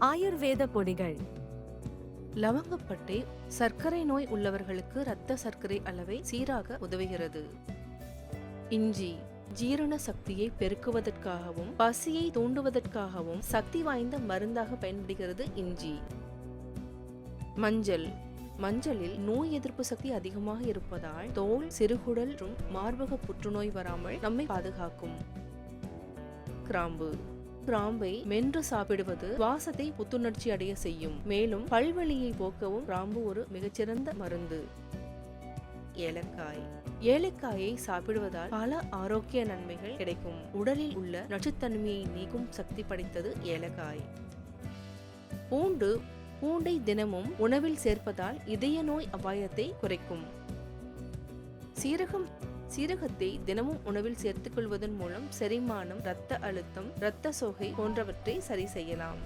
ஆயுர்வேத பொடிகள். லவங்கப்பட்டை சர்க்கரை நோய் உள்ளவர்களுக்கு இரத்த சர்க்கரை அளவை சீராக உதவுகிறது. இஞ்சி ஜீரண சக்தியை பெருக்குவதற்காகவும் பசியை தூண்டுவதற்காகவும் சக்தி வாய்ந்த மருந்தாக பயன்படுகிறது இஞ்சி. மஞ்சள் மஞ்சளில் நோய் எதிர்ப்பு சக்தி அதிகமாக இருப்பதால் தோல், சிறுகுடல் மற்றும் மார்பக புற்றுநோய் வராமல் நம்மை பாதுகாக்கும். கிராம்பு கிராம்பை மென்று சாப்பிடுவது சுவாசத்தை புத்துணர்ச்சி அடைய செய்யும். மேலும் பல்வலியை போக்கவும் கிராம்பு ஒரு மிகச்சிறந்த மருந்து. ஏலக்காய் ஏலக்காயை சாப்பிடுவதால் பல ஆரோக்கிய நன்மைகள் கிடைக்கும். உடலில் உள்ள நச்சுத்தன்மையை நீக்கும் சக்தி படைத்தது ஏலக்காய். பூண்டை தினமும் உணவில் சேர்ப்பதால் இதய நோய் அபாயத்தை குறைக்கும். சீரகத்தை தினமும் உணவில் சேர்த்துக் கொள்வதன் மூலம் செரிமானம், இரத்த அழுத்தம், இரத்த சோகை போன்றவற்றை சரி செய்யலாம்.